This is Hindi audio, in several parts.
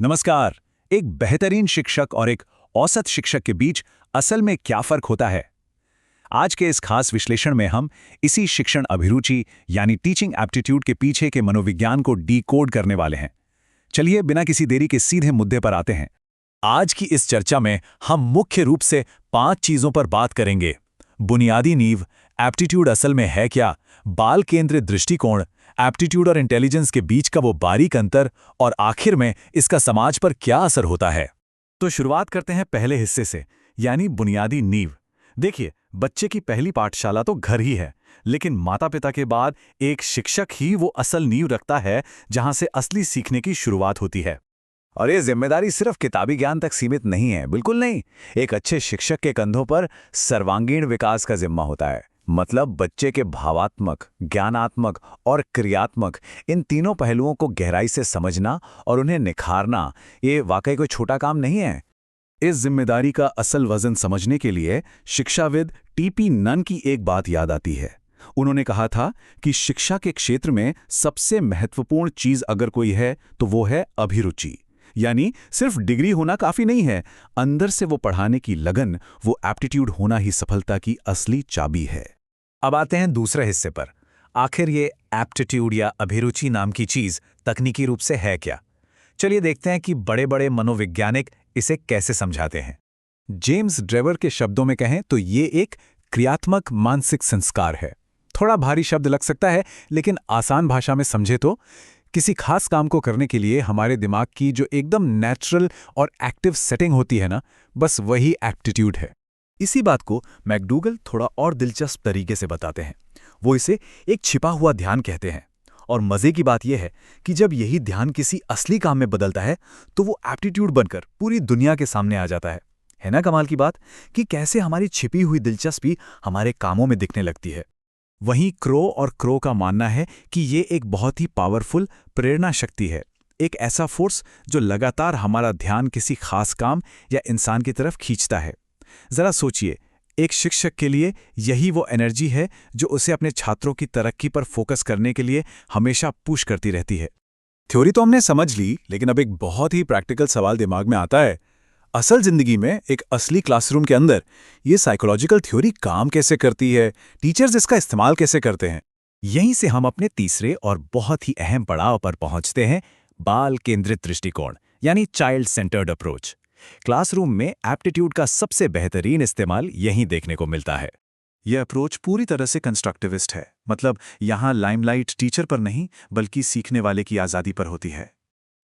नमस्कार। एक बेहतरीन शिक्षक और एक औसत शिक्षक के बीच असल में क्या फर्क होता है? आज के इस खास विश्लेषण में हम इसी शिक्षण अभिरुचि यानी टीचिंग एप्टीट्यूड के पीछे के मनोविज्ञान को डीकोड करने वाले हैं। चलिए बिना किसी देरी के सीधे मुद्दे पर आते हैं। आज की इस चर्चा में हम मुख्य रूप से 5 चीजों पर बात करेंगे। बुनियादी नींव, एप्टीट्यूड असल में है क्या, बाल केंद्रित दृष्टिकोण, एप्टीट्यूड और इंटेलिजेंस के बीच का वो बारीक अंतर, और आखिर में इसका समाज पर क्या असर होता है। तो शुरुआत करते हैं पहले हिस्से से, यानी बुनियादी नींव। देखिए, बच्चे की पहली पाठशाला तो घर ही है, लेकिन माता पिता के बाद एक शिक्षक ही वो असल नींव रखता है जहां से असली सीखने की शुरुआत होती है। और ये जिम्मेदारी सिर्फ किताबी ज्ञान तक सीमित नहीं है, बिल्कुल नहीं। एक अच्छे शिक्षक के कंधों पर सर्वांगीण विकास का जिम्मा होता है। मतलब बच्चे के भावात्मक, ज्ञानात्मक और क्रियात्मक इन तीनों पहलुओं को गहराई से समझना और उन्हें निखारना, ये वाकई कोई छोटा काम नहीं है। इस जिम्मेदारी का असल वजन समझने के लिए शिक्षाविद टीपी नन की एक बात याद आती है। उन्होंने कहा था कि शिक्षा के क्षेत्र में सबसे महत्वपूर्ण चीज अगर कोई है तो वो है अभिरुचि। यानी सिर्फ डिग्री होना काफी नहीं है, अंदर से वो पढ़ाने की लगन, वो एप्टीट्यूड होना ही सफलता की असली चाबी है। अब आते हैं दूसरे हिस्से पर। आखिर ये एप्टीट्यूड या अभिरुचि नाम की चीज तकनीकी रूप से है क्या? चलिए देखते हैं कि बड़े बड़े मनोवैज्ञानिक इसे कैसे समझाते हैं। जेम्स ड्रेवर के शब्दों में कहें तो ये एक क्रियात्मक मानसिक संस्कार है। थोड़ा भारी शब्द लग सकता है, लेकिन आसान भाषा में समझे तो किसी खास काम को करने के लिए हमारे दिमाग की जो एकदम नेचुरल और एक्टिव सेटिंग होती है ना, बस वही एप्टीट्यूड है। इसी बात को मैकडूगल थोड़ा और दिलचस्प तरीके से बताते हैं। वो इसे एक छिपा हुआ ध्यान कहते हैं। और मजे की बात यह है कि जब यही ध्यान किसी असली काम में बदलता है तो वो एप्टीट्यूड बनकर पूरी दुनिया के सामने आ जाता है। है ना कमाल की बात कि कैसे हमारी छिपी हुई दिलचस्पी हमारे कामों में दिखने लगती है। वहीं क्रो का मानना है कि ये एक बहुत ही पावरफुल प्रेरणा शक्ति है, एक ऐसा फोर्स जो लगातार हमारा ध्यान किसी खास काम या इंसान की तरफ खींचता है। जरा सोचिए, एक शिक्षक के लिए यही वो एनर्जी है जो उसे अपने छात्रों की तरक्की पर फोकस करने के लिए हमेशा पुश करती रहती है। थ्योरी तो हमने समझ ली, लेकिन अब एक बहुत ही प्रैक्टिकल सवाल दिमाग में आता है। असल जिंदगी में एक असली क्लासरूम के अंदर ये साइकोलॉजिकल थ्योरी काम कैसे करती है, टीचर्स इसका इस्तेमाल कैसे करते हैं? यहीं से हम अपने तीसरे और बहुत ही अहम पड़ाव पर पहुंचते हैं, बाल केंद्रित दृष्टिकोण यानी चाइल्ड सेंटर्ड अप्रोच। क्लासरूम में एप्टीट्यूड का सबसे बेहतरीन इस्तेमाल यहीं देखने को मिलता है। यह अप्रोच पूरी तरह से कंस्ट्रक्टिविस्ट है। मतलब यहाँ लाइमलाइट टीचर पर नहीं, बल्कि सीखने वाले की आज़ादी पर होती है।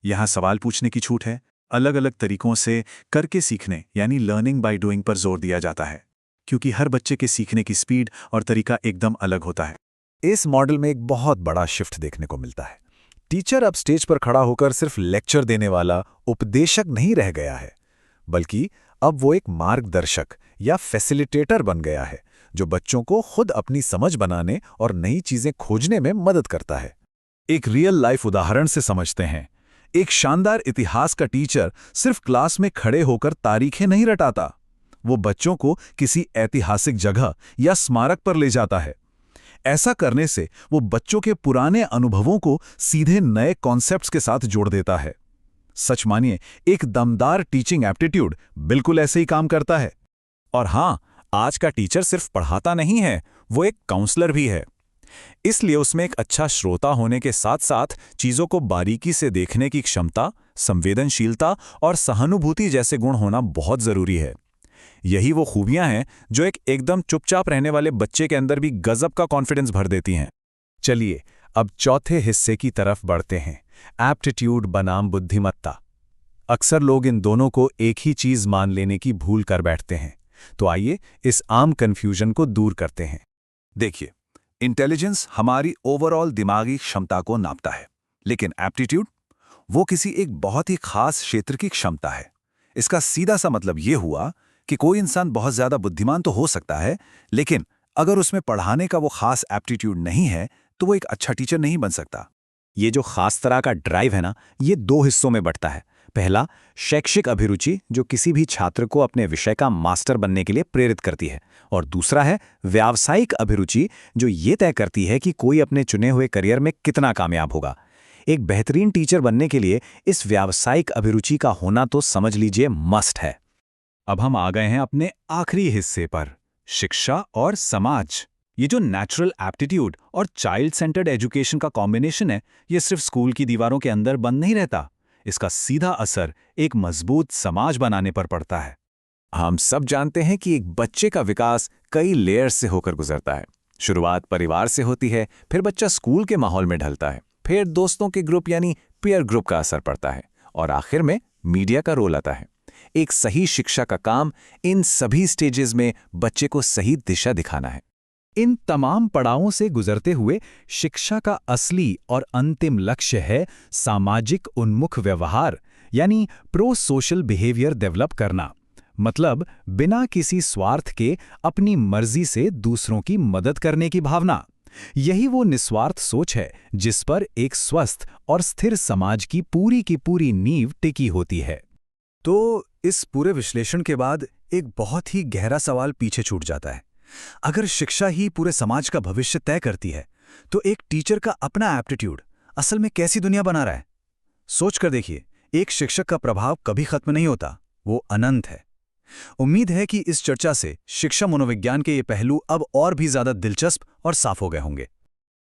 यहाँ सवाल पूछने की छूट है, अलग अलग तरीकों से करके सीखने यानी लर्निंग बाय डूइंग पर जोर दिया जाता है, क्योंकि हर बच्चे के सीखने की स्पीड और तरीका एकदम अलग होता है। इस मॉडल में एक बहुत बड़ा शिफ्ट देखने को मिलता है। टीचर अब स्टेज पर खड़ा होकर सिर्फ लेक्चर देने वाला उपदेशक नहीं रह गया है, बल्कि अब वो एक मार्गदर्शक या फैसिलिटेटर बन गया है, जो बच्चों को खुद अपनी समझ बनाने और नई चीजें खोजने में मदद करता है। एक रियल लाइफ उदाहरण से समझते हैं। एक शानदार इतिहास का टीचर सिर्फ क्लास में खड़े होकर तारीखें नहीं रटाता, वो बच्चों को किसी ऐतिहासिक जगह या स्मारक पर ले जाता है। ऐसा करने से वो बच्चों के पुराने अनुभवों को सीधे नए कॉन्सेप्ट्स के साथ जोड़ देता है। सच मानिए, एक दमदार टीचिंग एप्टीट्यूड बिल्कुल ऐसे ही काम करता है। और हां, आज का टीचर सिर्फ पढ़ाता नहीं है, वो एक काउंसलर भी है। इसलिए उसमें एक अच्छा श्रोता होने के साथ साथ चीजों को बारीकी से देखने की क्षमता, संवेदनशीलता और सहानुभूति जैसे गुण होना बहुत जरूरी है। यही वो खूबियां हैं जो एक एकदम चुपचाप रहने वाले बच्चे के अंदर भी गजब का कॉन्फिडेंस भर देती हैं। चलिए अब चौथे हिस्से की तरफ बढ़ते हैं, एप्टीट्यूड बनाम बुद्धिमत्ता। अक्सर लोग इन दोनों को एक ही चीज मान लेने की भूल कर बैठते हैं। तो आइए इस आम कन्फ्यूजन को दूर करते हैं। देखिए, इंटेलिजेंस हमारी ओवरऑल दिमागी क्षमता को नापता है, लेकिन एप्टीट्यूड वो किसी एक बहुत ही खास क्षेत्र की क्षमता है। इसका सीधा सा मतलब ये हुआ कि कोई इंसान बहुत ज्यादा बुद्धिमान तो हो सकता है, लेकिन अगर उसमें पढ़ाने का वो खास एप्टीट्यूड नहीं है तो वो एक अच्छा टीचर नहीं बन सकता। ये जो खास तरह का ड्राइव है ना, ये 2 हिस्सों में बढ़ता है। पहला, शैक्षिक अभिरुचि जो किसी भी छात्र को अपने विषय का मास्टर बनने के लिए प्रेरित करती है, और दूसरा है व्यावसायिक अभिरुचि जो ये तय करती है कि कोई अपने चुने हुए करियर में कितना कामयाब होगा। एक बेहतरीन टीचर बनने के लिए इस व्यावसायिक अभिरुचि का होना तो समझ लीजिए मस्ट है। अब हम आ गए हैं अपने आखिरी हिस्से पर, शिक्षा और समाज। ये जो नेचुरल एप्टीट्यूड और चाइल्ड सेंटर्ड एजुकेशन का कॉम्बिनेशन है, ये सिर्फ स्कूल की दीवारों के अंदर बंद नहीं रहता। इसका सीधा असर एक मजबूत समाज बनाने पर पड़ता है। हम सब जानते हैं कि एक बच्चे का विकास कई लेयर्स से होकर गुजरता है। शुरुआत परिवार से होती है, फिर बच्चा स्कूल के माहौल में ढलता है, फिर दोस्तों के ग्रुप यानी पीयर ग्रुप का असर पड़ता है, और आखिर में मीडिया का रोल आता है। एक सही शिक्षा का काम इन सभी स्टेजेस में बच्चे को सही दिशा दिखाना है। इन तमाम पड़ावों से गुजरते हुए शिक्षा का असली और अंतिम लक्ष्य है सामाजिक उन्मुख व्यवहार, यानी प्रो सोशल बिहेवियर डेवलप करना। मतलब बिना किसी स्वार्थ के अपनी मर्जी से दूसरों की मदद करने की भावना। यही वो निस्वार्थ सोच है जिस पर एक स्वस्थ और स्थिर समाज की पूरी नींव टिकी होती है। तो इस पूरे विश्लेषण के बाद एक बहुत ही गहरा सवाल पीछे छूट जाता है। अगर शिक्षा ही पूरे समाज का भविष्य तय करती है, तो एक टीचर का अपना एप्टीट्यूड असल में कैसी दुनिया बना रहा है? सोच कर देखिए, एक शिक्षक का प्रभाव कभी खत्म नहीं होता, वो अनंत है। उम्मीद है कि इस चर्चा से शिक्षा मनोविज्ञान के ये पहलू अब और भी ज्यादा दिलचस्प और साफ हो गए होंगे।